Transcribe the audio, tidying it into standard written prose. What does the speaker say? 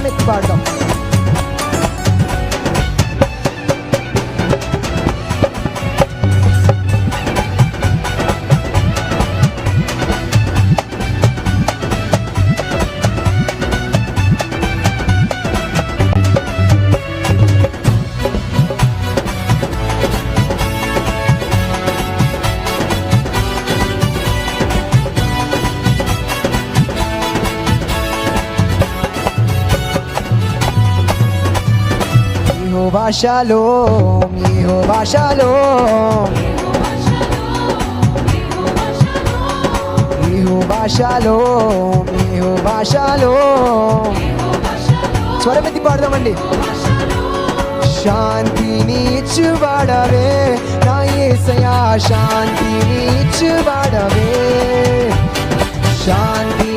స్వరమెత్తి పాడదాం. Yehovah Shalom, Yehovah Shalom, Yehovah Shalom, Yehovah Shalom. స్వరమెత్తి పాడదామండి. శాంతిని ఇచ్చువాడవే నా యేసయ్యా, శాంతిని ఇచ్చువాడవే, శాంతి